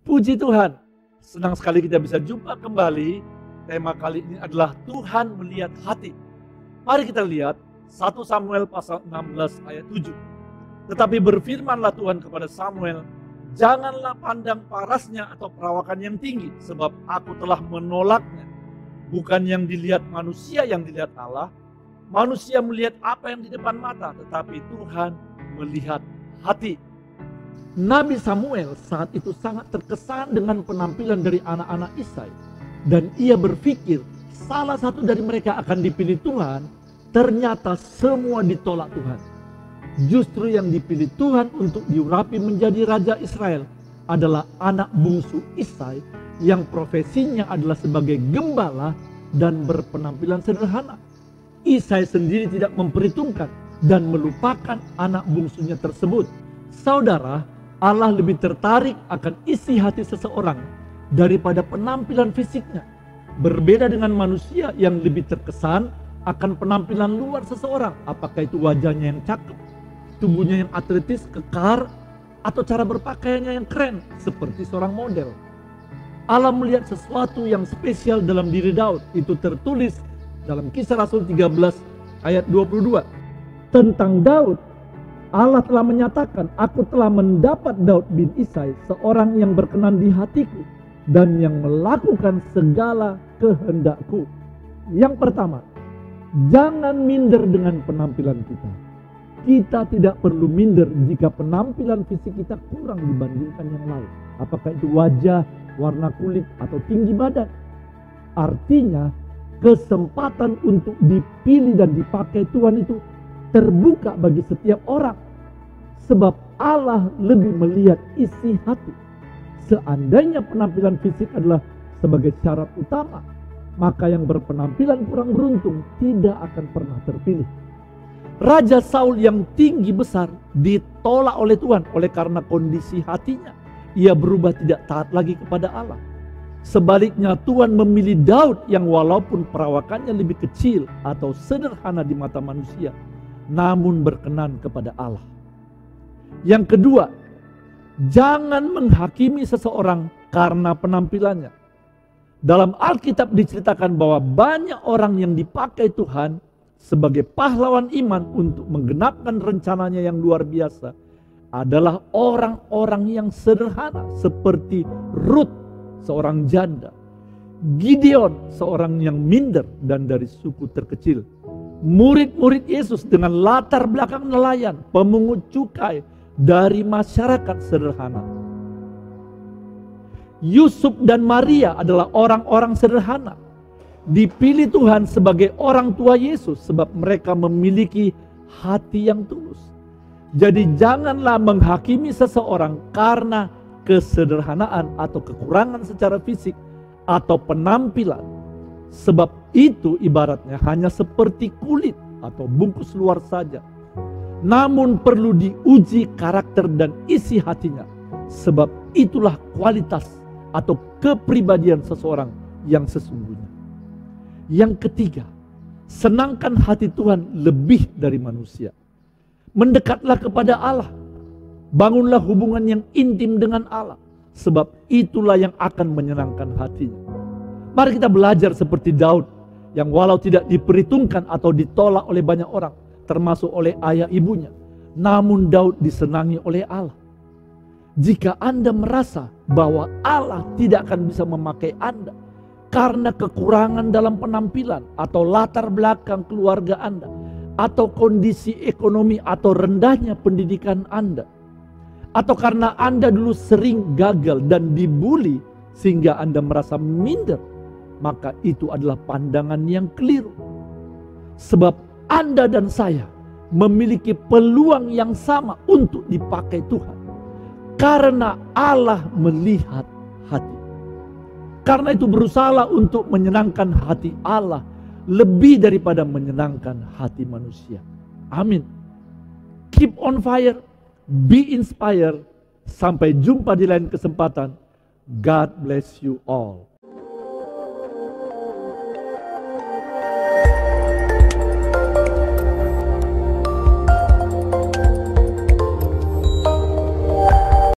Puji Tuhan, senang sekali kita bisa jumpa kembali. Tema kali ini adalah Tuhan melihat hati. Mari kita lihat 1 Samuel pasal 16 ayat 7. Tetapi berfirmanlah Tuhan kepada Samuel, janganlah pandang parasnya atau perawakan yang tinggi, sebab aku telah menolaknya. Bukan yang dilihat manusia yang dilihat Allah. Manusia melihat apa yang di depan mata, tetapi Tuhan melihat hati. Nabi Samuel saat itu sangat terkesan dengan penampilan dari anak-anak Isai. Dan ia berpikir salah satu dari mereka akan dipilih Tuhan. Ternyata semua ditolak Tuhan. Justru yang dipilih Tuhan untuk diurapi menjadi Raja Israel adalah anak bungsu Isai yang profesinya adalah sebagai gembala dan berpenampilan sederhana. Isai sendiri tidak memperhitungkan dan melupakan anak bungsunya tersebut. Saudara, Allah lebih tertarik akan isi hati seseorang daripada penampilan fisiknya. Berbeda dengan manusia yang lebih terkesan akan penampilan luar seseorang. Apakah itu wajahnya yang cakep, tubuhnya yang atletis, kekar, atau cara berpakaiannya yang keren seperti seorang model. Allah melihat sesuatu yang spesial dalam diri Daud. Itu tertulis dalam Kisah Rasul 13 ayat 22. Tentang Daud, Allah telah menyatakan, aku telah mendapat Daud bin Isai, seorang yang berkenan di hatiku dan yang melakukan segala kehendakku. Yang pertama, jangan minder dengan penampilan kita. Kita tidak perlu minder jika penampilan fisik kita kurang dibandingkan yang lain. Apakah itu wajah, warna kulit, atau tinggi badan. Artinya, kesempatan untuk dipilih dan dipakai Tuhan itu terbuka bagi setiap orang. Sebab Allah lebih melihat isi hati. Seandainya penampilan fisik adalah sebagai syarat utama, maka yang berpenampilan kurang beruntung tidak akan pernah terpilih. Raja Saul yang tinggi besar ditolak oleh Tuhan oleh karena kondisi hatinya. Ia berubah tidak taat lagi kepada Allah. Sebaliknya Tuhan memilih Daud yang walaupun perawakannya lebih kecil atau sederhana di mata manusia, namun berkenan kepada Allah. Yang kedua, jangan menghakimi seseorang karena penampilannya. Dalam Alkitab diceritakan bahwa banyak orang yang dipakai Tuhan sebagai pahlawan iman untuk menggenapkan rencananya yang luar biasa adalah orang-orang yang sederhana seperti Ruth, seorang janda, Gideon, seorang yang minder dan dari suku terkecil, murid-murid Yesus dengan latar belakang nelayan, pemungut cukai dari masyarakat sederhana. Yusuf dan Maria adalah orang-orang sederhana. Dipilih Tuhan sebagai orang tua Yesus sebab mereka memiliki hati yang tulus. Jadi janganlah menghakimi seseorang karena kesederhanaan atau kekurangan secara fisik atau penampilan. Sebab itu ibaratnya hanya seperti kulit atau bungkus luar saja. Namun perlu diuji karakter dan isi hatinya. Sebab itulah kualitas atau kepribadian seseorang yang sesungguhnya. Yang ketiga, senangkan hati Tuhan lebih dari manusia. Mendekatlah kepada Allah. Bangunlah hubungan yang intim dengan Allah. Sebab itulah yang akan menyenangkan hatinya. Mari kita belajar seperti Daud, yang walau tidak diperhitungkan atau ditolak oleh banyak orang, termasuk oleh ayah ibunya, namun Daud disenangi oleh Allah. Jika Anda merasa bahwa Allah tidak akan bisa memakai Anda karena kekurangan dalam penampilan atau latar belakang keluarga Anda, atau kondisi ekonomi atau rendahnya pendidikan Anda, atau karena Anda dulu sering gagal dan dibully sehingga Anda merasa minder, maka itu adalah pandangan yang keliru. Sebab Anda dan saya memiliki peluang yang sama untuk dipakai Tuhan. Karena Allah melihat hati. Karena itu berusahalah untuk menyenangkan hati Allah lebih daripada menyenangkan hati manusia. Amin. Keep on fire. Be inspired. Sampai jumpa di lain kesempatan. God bless you all.